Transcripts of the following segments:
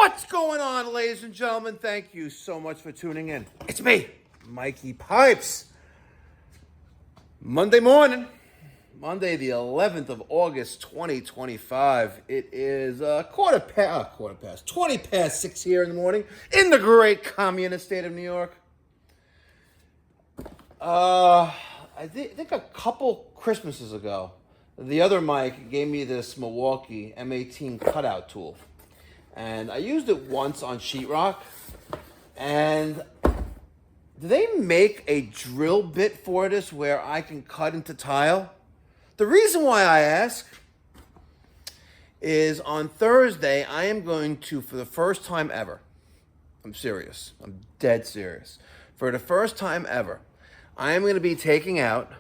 What's going on, ladies and gentlemen? Thank you so much for tuning in. It's me, Mikey Pipes. Monday morning, Monday the 11th of August, 2025. It is 20 past 6 here in the morning in the great communist state of New York. I think a couple Christmases ago, the other Mike gave me this Milwaukee M18 cutout tool. And I used it once on sheetrock. And do they make a drill bit for this where I can cut into tile? The reason why I ask is on Thursday, I am going to, for the first time ever, I'm serious, I'm dead serious. For the first time ever, I am going to be taking out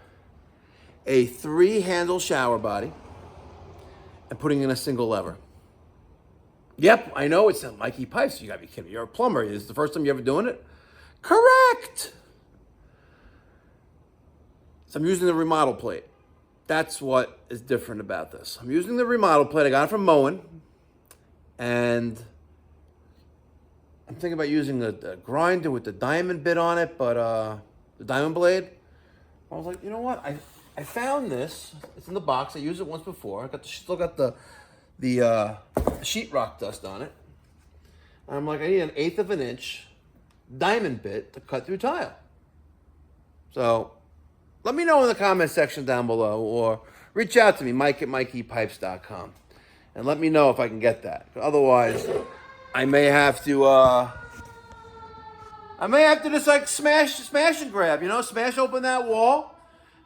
a 3-handle shower body and putting in a single lever. Yep, I know it's Mikey Pipes. You gotta be kidding me. You're a plumber. Is this the first time you're ever doing it? Correct. So I'm using the remodel plate. That's what is different about this. I'm using the remodel plate. I got it from Moen. And I'm thinking about using the grinder with the diamond bit on it, but the diamond blade. I was like, you know what? I found this. It's in the box. I used it once before. Still got the sheetrock dust on it. And I'm like, I need an 1/8 of an inch diamond bit to cut through tile. So let me know in the comment section down below, or reach out to me, Mike at MikeyPipes.com, and let me know if I can get that. Otherwise, I may have to just like smash and grab, smash open that wall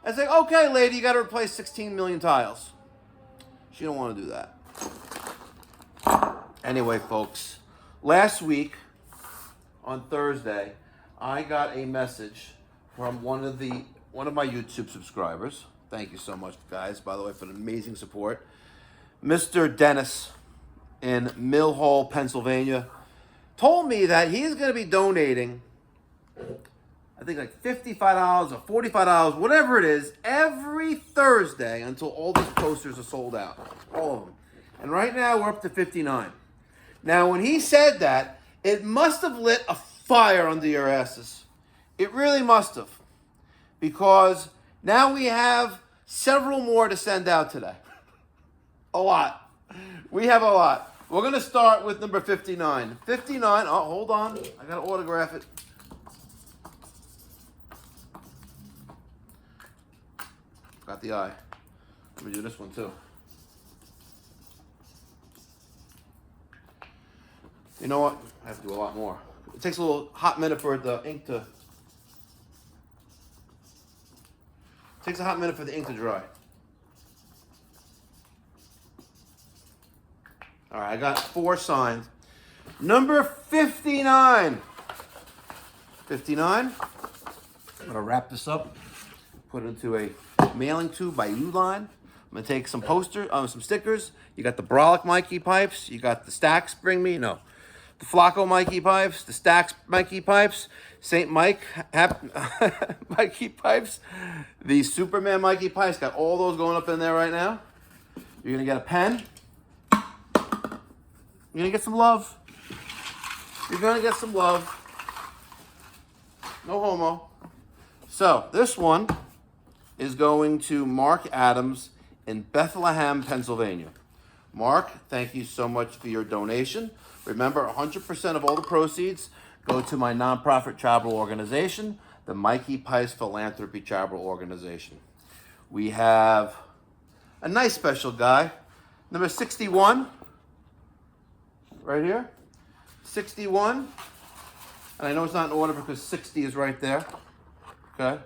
and say, okay, lady, you got to replace 16 million tiles. She don't want to do that. Anyway, folks, last week on Thursday, I got a message from one of my YouTube subscribers. Thank you so much, guys, by the way, for the amazing support. Mr. Dennis in Mill Hall, Pennsylvania, told me that he's going to be donating, I think like $55 or $45, whatever it is, every Thursday until all these posters are sold out. All of them. And right now we're up to 59. Now, when he said that, it must have lit a fire under your asses. It really must have. Because now we have several more to send out today. A lot. We have a lot. We're going to start with number 59. 59, oh, hold on. I got to autograph it. Got the eye. Let me do this one too. You know what? I have to do a lot more. It takes a little hot minute for the ink to... dry. All right, I got 4 signs. Number 59. 59. I'm going to wrap this up. Put it into a mailing tube by Uline. I'm going to take some posters, some stickers. You got the Brolic Mikey Pipes. You got the Stacks the Flacco Mikey Pipes, the Stacks Mikey Pipes, St. Mike Mikey Pipes, the Superman Mikey Pipes. Got all those going up in there right now. You're going to get a pen. You're going to get some love. You're going to get some love. No homo. So, this one is going to Mark Adams in Bethlehem, Pennsylvania. Mark, thank you so much for your donation. Remember, 100% of all the proceeds go to my nonprofit charitable organization, the Mikey Pipes Philanthropy Charitable Organization. We have a nice special guy, number 61, right here. 61, and I know it's not in order because 60 is right there. Okay.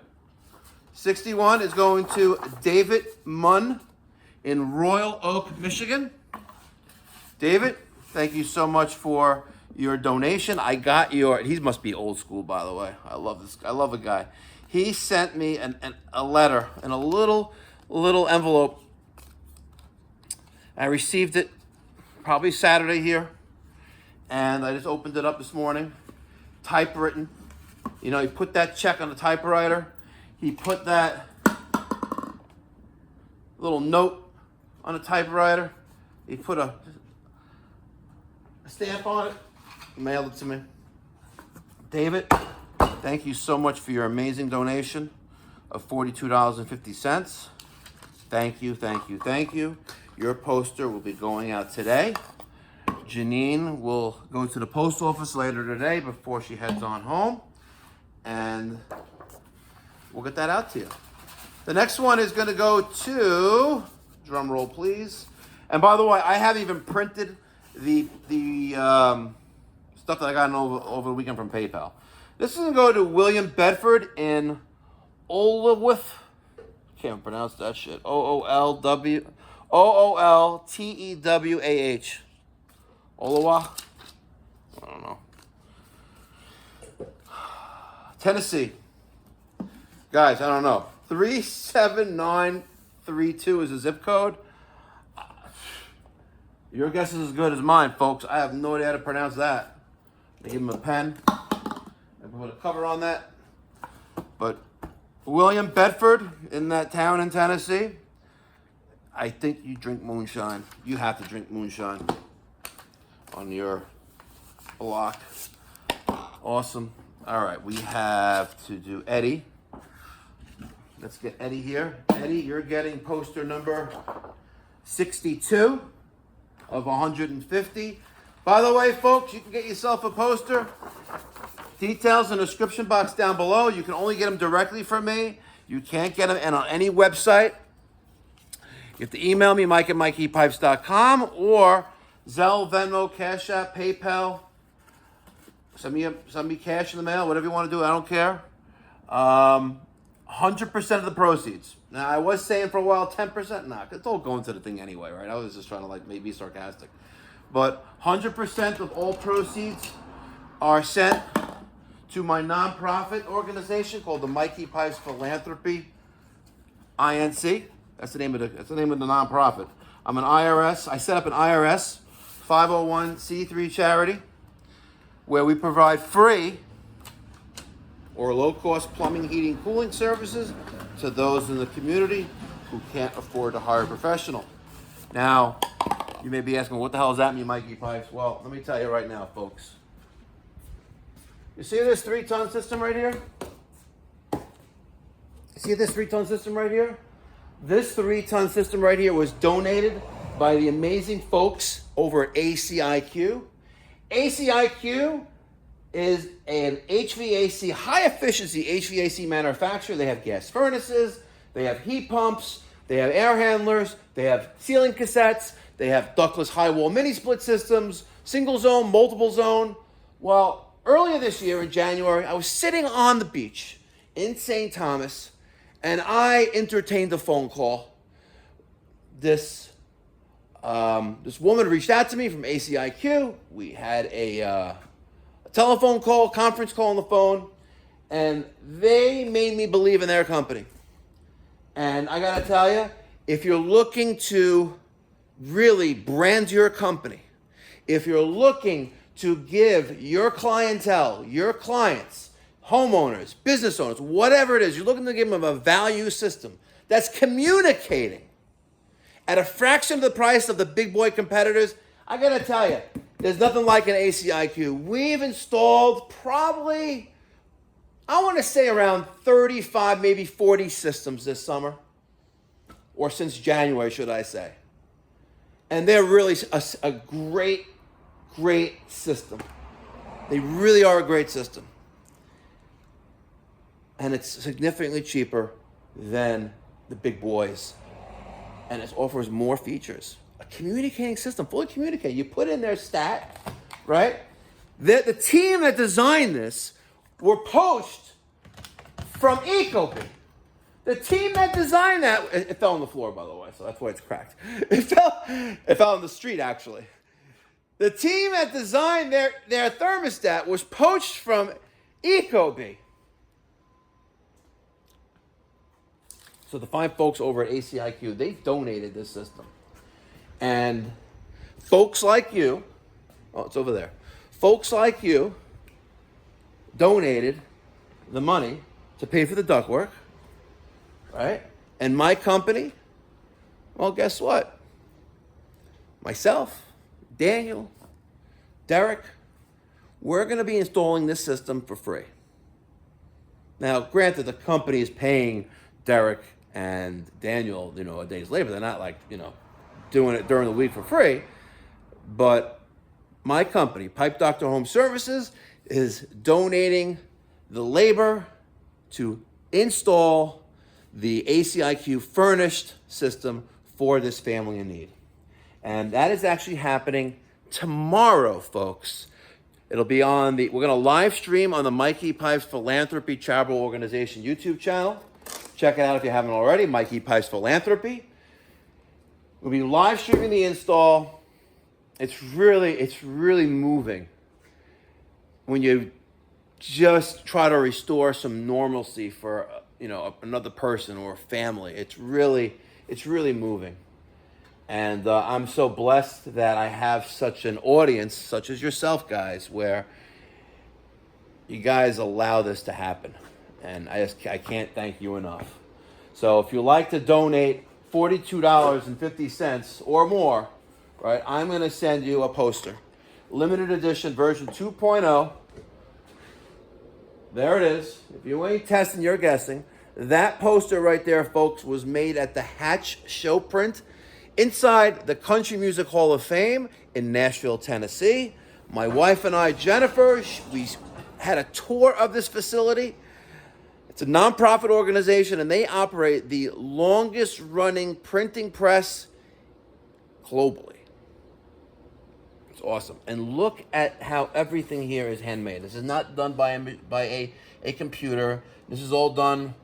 61 is going to David Munn in Royal Oak, Michigan. David, thank you so much for your donation. I got he must be old school, by the way. I love this. I love the guy. He sent me a letter in a little envelope. I received it probably Saturday here. And I just opened it up this morning. Typewritten. He put that check on the typewriter. He put that little note on the typewriter. He put a stamp on it. mailed it to me. David, thank you so much for your amazing donation of $42.50. Thank you, thank you, thank you. Your poster will be going out today. Janine will go to the post office later today before she heads on home, and we'll get that out to you. The next one is going to go to, drum roll please. And by the way, I have even printed the stuff that I got over the weekend from PayPal. This is going to go to William Bedford in Olawith. Can't pronounce that shit. Ooltewah. Olawa? I don't know. Tennessee. Guys, I don't know. 37932 is the zip code. Your guess is as good as mine, folks. I have no idea how to pronounce that. I give him a pen. I put a cover on that. But William Bedford in that town in Tennessee. I think you drink moonshine. You have to drink moonshine on your block. Awesome. All right, we have to do Eddie. Let's get Eddie here. Eddie, you're getting poster number 62 of 150. By the way, folks, you can get yourself a poster. Details in the description box down below. You can only get them directly from me. You can't get them on any website. You have to email me, mike@mikeypipes.com, or Zelle, Venmo, Cash App, PayPal. Send me cash in the mail, whatever you want to do. I don't care. 100% of the proceeds. Now, I was saying for a while 10%. Nah, it's all going to the thing anyway, right? I was just trying to maybe be sarcastic. But 100% of all proceeds are sent to my nonprofit organization called the Mikey Pipes Philanthropy, INC. That's the name of the nonprofit. I'm an IRS. I set up an IRS 501c3 charity where we provide free or low-cost plumbing, heating, cooling services to those in the community who can't afford to hire a professional. Now, you may be asking, what the hell does that mean, Mikey Pipes? Well, let me tell you right now, folks. You see this 3-ton system right here? See this 3-ton system right here? This 3-ton system right here was donated by the amazing folks over at ACIQ. ACIQ is an HVAC, high efficiency HVAC manufacturer. They have gas furnaces, they have heat pumps, they have air handlers, they have ceiling cassettes, they have ductless high wall mini split systems, single zone, multiple zone. Well, earlier this year in January, I was sitting on the beach in St. Thomas and I entertained a phone call. This woman reached out to me from ACIQ. We had a telephone call, conference call on the phone, and they made me believe in their company. And I gotta tell you, if you're looking to really brand your company, if you're looking to give your clientele, your clients, homeowners, business owners, whatever it is, you're looking to give them a value system that's communicating at a fraction of the price of the big boy competitors, I gotta tell you, there's nothing like an ACIQ. We've installed probably, I want to say around 35, maybe 40 systems this summer, or since January, should I say. And they're really a great, great system. They really are a great system. And it's significantly cheaper than the big boys. And it offers more features. A communicating system, fully communicate. You put in their stat, right? The team that designed this were poached from Ecobee. The team that designed that, it fell on the floor, by the way, so that's why it's cracked. It fell on the street, actually. The team that designed their thermostat was poached from Ecobee. So the fine folks over at ACIQ, they donated this system. And folks like you, oh, it's over there. Folks like you donated the money to pay for the ductwork, right? And my company, well, guess what? Myself, Daniel, Derek, we're going to be installing this system for free. Now, granted, the company is paying Derek and Daniel, a day's labor. They're not like, doing it during the week for free. But my company, Pipe Doctor Home Services, is donating the labor to install the ACIQ furnished system for this family in need. And that is actually happening tomorrow, folks. It'll be we're going to live stream on the Mikey Pipes Philanthropy Charitable Organization YouTube channel. Check it out if you haven't already, Mikey Pipes Philanthropy. We'll be live streaming the install. It's really moving when you just try to restore some normalcy for, another person or a family. It's really moving. And I'm so blessed that I have such an audience, such as yourself guys, where you guys allow this to happen. And I can't thank you enough. So if you like to donate $42.50 or more, right, I'm going to send you a poster. Limited edition version 2.0. There it is. If you ain't testing, you're guessing. That poster right there, folks, was made at the Hatch Show Print inside the Country Music Hall of Fame in Nashville, Tennessee. My wife and I, Jennifer, we had a tour of this facility. It's a nonprofit organization, and they operate the longest running printing press globally. It's awesome. And look at how everything here is handmade. This is not done by a computer. This is all done,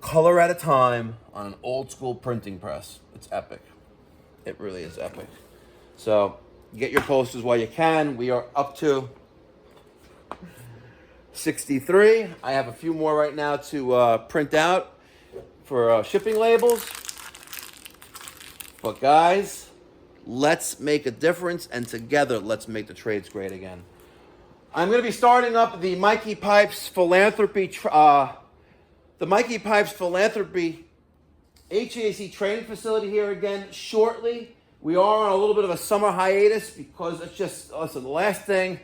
color at a time on an old school printing press. It's epic. It really is epic. So get your posters while you can. We are up to 63. I have a few more right now to print out for shipping labels. But guys, let's make a difference, and together let's make the trades great again. I'm going to be starting up the Mikey Pipes Philanthropy HVAC training facility here again shortly. We are on a little bit of a summer hiatus because it's just, the last thing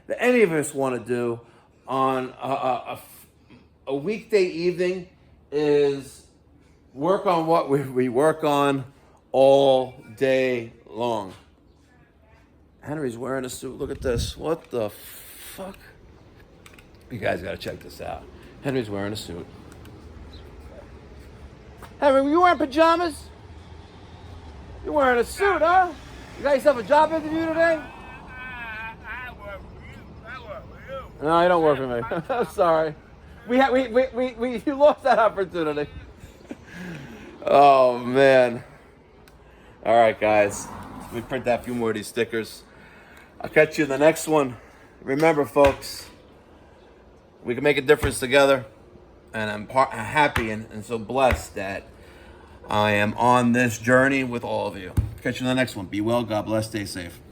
that any of us want to do on a weekday evening is work on what we work on all day long. Henry's wearing a suit. Look at this. What the fuck? You guys got to check this out. Henry's wearing a suit. Henry, were you wearing pajamas? You're wearing a suit, huh? You got yourself a job interview today? I work for you. I work for you. No, you don't work for me. I'm sorry. You lost that opportunity. Oh, man. All right, guys. Let me print out a few more of these stickers. I'll catch you in the next one. Remember, folks, we can make a difference together. And I'm happy and so blessed that I am on this journey with all of you. Catch you in the next one. Be well. God bless. Stay safe.